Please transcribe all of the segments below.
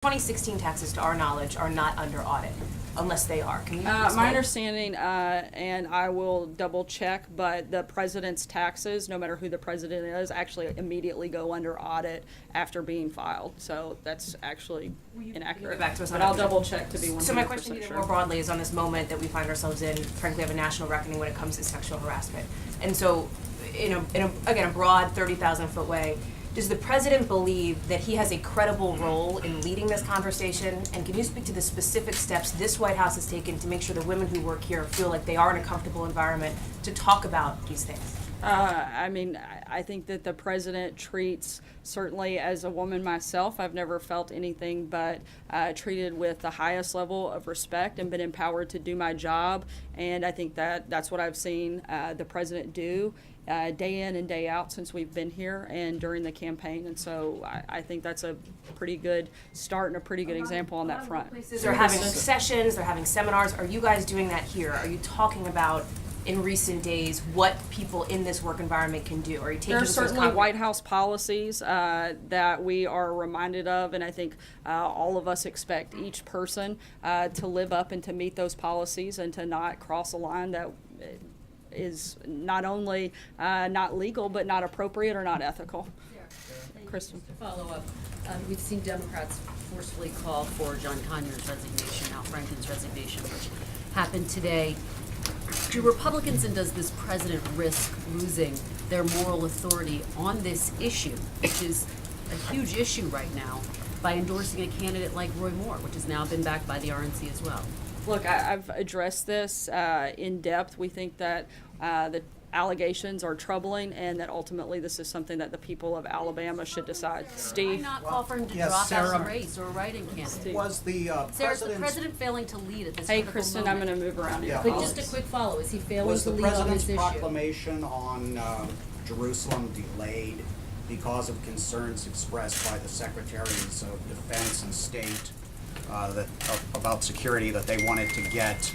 2016 taxes, to our knowledge, are not under audit, unless they are. Can you explain? My understanding, and I will double check, but the president's taxes, no matter who the president is, actually immediately go under audit after being filed. So that's actually inaccurate. Get back to us on but I'll that? double check to be 100% So my question to you sure. more broadly is on this moment that we find ourselves in, frankly, of a national reckoning when it comes to sexual harassment. And so, again, a broad 30,000-foot way, does the president believe that he has a credible role in leading this conversation? And can you speak to the specific steps this White House has taken to make sure the women who work here feel like they are in a comfortable environment to talk about these things? I think that the president treats, certainly as a woman myself, I've never felt anything but treated with the highest level of respect and been empowered to do my job. And I think that that's what I've seen the president do day in and day out since we've been here and during the campaign. And so I think that's a pretty good start and a pretty good example on that front. Places are having sessions, they're having seminars. Are you guys doing that here? Are you talking about, in recent days, what people in this work environment can do? Are you taking There's certainly White House policies that we are reminded of, and I think all of us expect each person to live up and to meet those policies and to not cross a line that is not only not legal, but not appropriate or not ethical. Kristen. To follow up, we've seen Democrats forcefully call for John Conyers' resignation, Al Franken's resignation, which happened today. Do Republicans and does this president risk losing their moral authority on this issue, which is a huge issue right now, by endorsing a candidate like Roy Moore, which has now been backed by the RNC as well? Look, I've addressed this in depth. We think that the allegations are troubling and that ultimately this is something that the people of Alabama should decide. Why Steve? not call for him to Yes, drop out of Sarah. the race or a write-in candidate? Was the Sarah, is the president's president failing to lead at this Hey, critical Kristen, moment? I'm going to move around here. Yeah. But just a quick follow, is he failing was to the lead on president's this issue? proclamation on Jerusalem delayed because of concerns expressed by the secretaries of Defense and State about security, that they wanted to get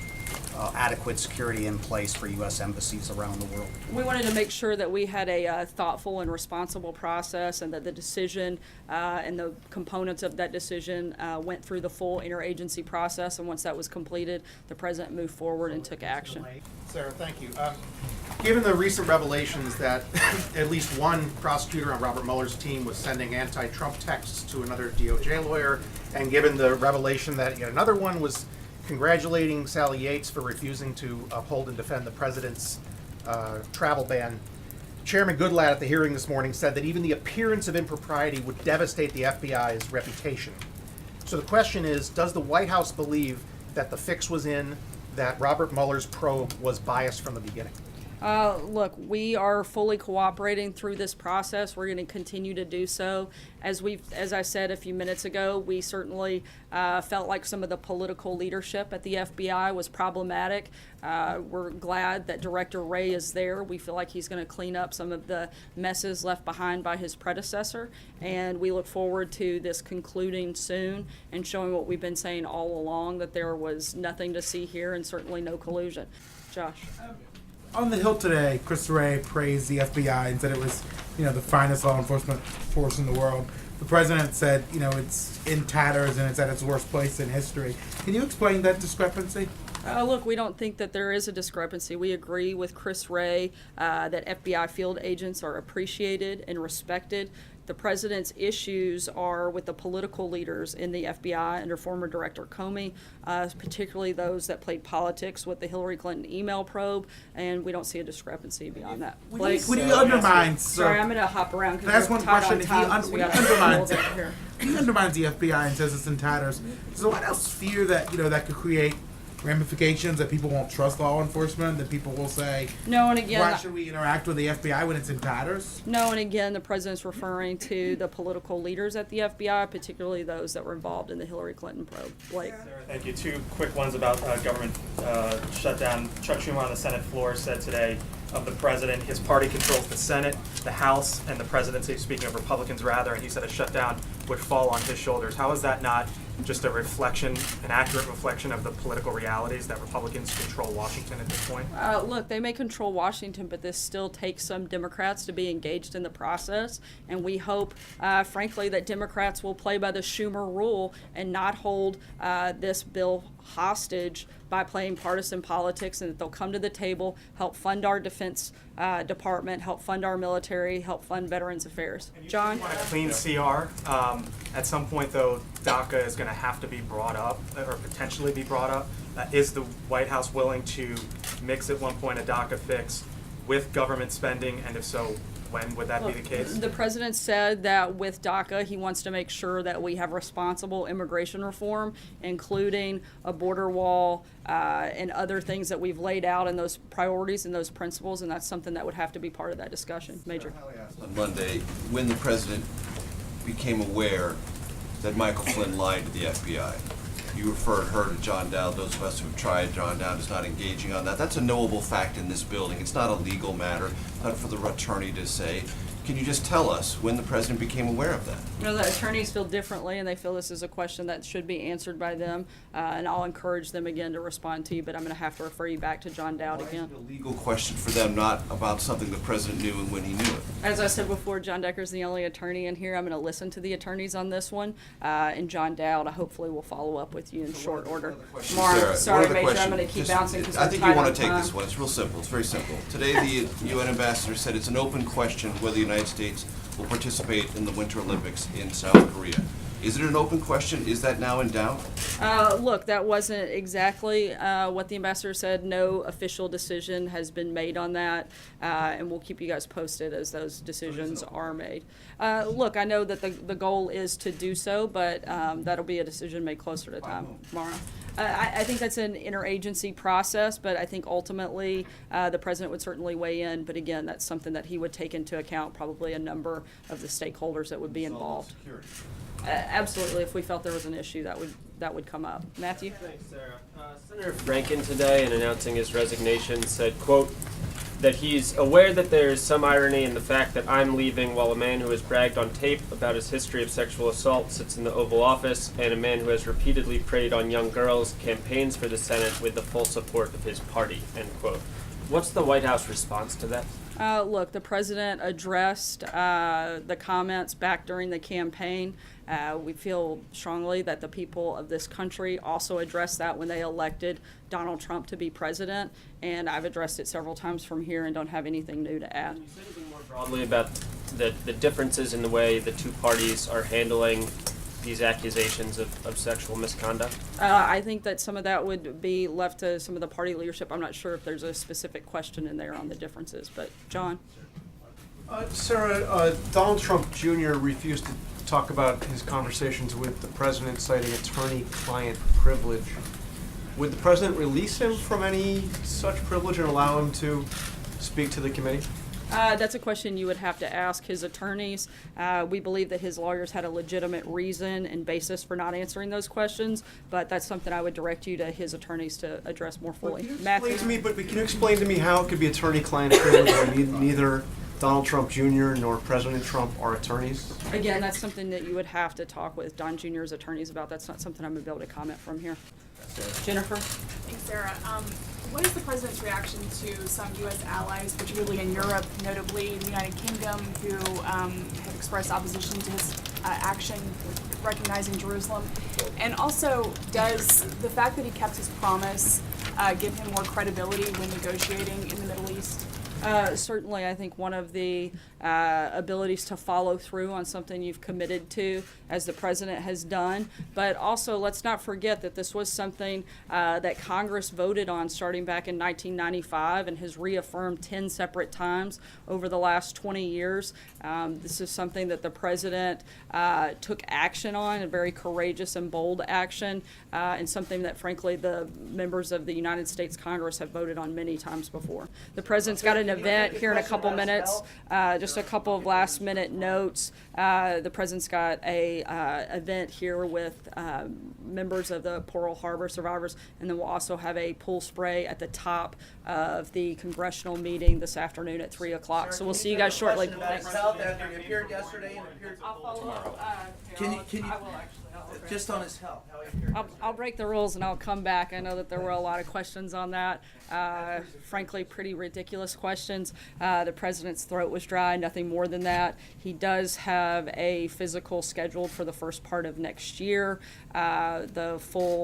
adequate security in place for U.S. embassies around the world? We wanted to make sure that we had a thoughtful and responsible process, and that the decision and the components of that decision went through the full interagency process. And once that was completed, the president moved forward and took action. Sarah, thank you. Given the recent revelations that at least one prosecutor on Robert Mueller's team was sending anti-Trump texts to another DOJ lawyer, and given the revelation that yet another one was congratulating Sally Yates for refusing to uphold and defend the president's travel ban, Chairman Goodlatte at the hearing this morning said that even the appearance of impropriety would devastate the FBI's reputation. So the question is, does the White House believe that the fix was in, that Robert Mueller's probe was biased from the beginning? Look, we are fully cooperating through this process. We're going to continue to do so. As I said a few minutes ago, we certainly felt like some of the political leadership at the FBI was problematic. We're glad that Director Wray is there. We feel like he's going to clean up some of the messes left behind by his predecessor, and we look forward to this concluding soon and showing what we've been saying all along, that there was nothing to see here and certainly no collusion. Josh. On the Hill today, Chris Wray praised the FBI and said it was, the finest law enforcement force in the world. The president said, it's in tatters and it's at its worst place in history. Can you explain that discrepancy? Look, we don't think that there is a discrepancy. We agree with Chris Wray that FBI field agents are appreciated and respected. The president's issues are with the political leaders in the FBI under former Director Comey, particularly those that played politics with the Hillary Clinton email probe, and we don't see a discrepancy beyond that. When he undermines... Sorry, I'm going to hop around because That's we're one tight question. on If time. he undermines the FBI and says it's in tatters, does the White House fear that, that could create ramifications, that people won't trust law enforcement, that people will say, No, and again, why should we interact with the FBI when it's in tatters? No, and again, the president's referring to the political leaders at the FBI, particularly those that were involved in the Hillary Clinton probe. Blake. Thank you. Two quick ones about government shutdown. Chuck Schumer on the Senate floor said today of the president, his party controls the Senate, the House, and the presidency, speaking of Republicans rather, and he said a shutdown would fall on his shoulders. How is that not just a reflection, an accurate reflection of the political realities that Republicans control Washington at this point? Look, they may control Washington, but this still takes some Democrats to be engaged in the process. And we hope, frankly, that Democrats will play by the Schumer rule and not hold this bill hostage by playing partisan politics, and that they'll come to the table, help fund our defense department, help fund our military, help fund Veterans Affairs. John? You want a clean CR. At some point, though, DACA is going to have to be brought up, or potentially be brought up. Is the White House willing to mix at one point a DACA fix with government spending, and if so, when would that be the case? The president said that with DACA, he wants to make sure that we have responsible immigration reform, including a border wall and other things that we've laid out in those priorities and those principles, and that's something that would have to be part of that discussion. Major. On Monday, when the president became aware that Michael Flynn lied to the FBI, you referred her to John Dowd. Those of us who have tried, John Dowd is not engaging on that. That's a knowable fact in this building. It's not a legal matter, not for the attorney to say. Can you just tell us when the president became aware of that? You know, the attorneys feel differently, and they feel this is a question that should be answered by them, and I'll encourage them again to respond to you, but I'm going to have to refer you back to John Dowd again. It's a legal question for them, not about something the president knew and when he knew it. As I said before, John Decker's the only attorney in here. I'm going to listen to the attorneys on this one, and John Dowd, hopefully, will follow up with you in short order. Tomorrow, Sarah, sorry, one of the Major, I'm questions- going to keep just- bouncing because I I'm think tight you want on to take time. this one. It's real simple. It's very simple. Today, the UN ambassador said it's an open question whether the United States will participate in the Winter Olympics in South Korea. Is it an open question? Is that now in doubt? Look, that wasn't exactly what the ambassador said. No official decision has been made on that, and we'll keep you guys posted as those decisions are made. Look, I know that the goal is to do so, but that'll be a decision made closer to time tomorrow. I think that's an interagency process, but I think ultimately the president would certainly weigh in. But again, that's something that he would take into account, probably a number of the stakeholders that would be involved. Absolutely, if we felt there was an issue, that would come up. Matthew? Thanks, Sarah. Senator Franken today, in announcing his resignation, said, quote, that he's aware that there is some irony in the fact that I'm leaving while a man who has bragged on tape about his history of sexual assault sits in the Oval Office, and a man who has repeatedly preyed on young girls campaigns for the Senate with the full support of his party, end quote. What's the White House response to that? Look, the president addressed the comments back during the campaign. We feel strongly that the people of this country also addressed that when they elected Donald Trump to be president, and I've addressed it several times from here and don't have anything new to add. Can you say anything more broadly about the differences in the way the two parties are handling these accusations of sexual misconduct? I think that some of that would be left to some of the party leadership. I'm not sure if there's a specific question in there on the differences, but John? Sarah, Donald Trump Jr. refused to talk about his conversations with the president, citing attorney-client privilege. Would the president release him from any such privilege and allow him to speak to the committee? That's a question you would have to ask his attorneys. We believe that his lawyers had a legitimate reason and basis for not answering those questions, but that's something I would direct you to his attorneys to address more fully. Matthew? Can you explain to me how it could be attorney-client privilege when neither Donald Trump Jr. nor President Trump are attorneys? Again, that's something that you would have to talk with Don Jr.'s attorneys about. That's not something I'm going to be able to comment from here. Jennifer? Thanks, Sarah. What is the president's reaction to some U.S. allies, particularly in Europe, notably the United Kingdom, who have expressed opposition to his action recognizing Jerusalem? And also, does the fact that he kept his promise give him more credibility when negotiating in the Middle East? Certainly, I think one of the abilities to follow through on something you've committed to, as the president has done. But also, let's not forget that this was something that Congress voted on starting back in 1995 and has reaffirmed 10 separate times over the last 20 years. This is something that the president took action on, a very courageous and bold action, and something that, frankly, the members of the United States Congress have voted on many times before. The president's got an event here in a couple minutes. Just a couple of last minute notes. The president's got a event here with members of the Pearl Harbor survivors, and then we'll also have a pool spray at the top of the congressional meeting this afternoon at 3 o'clock. So we'll see you guys shortly. Health after you appeared yesterday and appeared I'll follow tomorrow. up. Can you I will actually. Just on his health. How he carried I'll break the rules and I'll come back. I know that there were a lot of questions on that. Frankly, pretty ridiculous questions. The president's throat was dry, nothing more than that. He does have a physical scheduled for the first part of next year. The full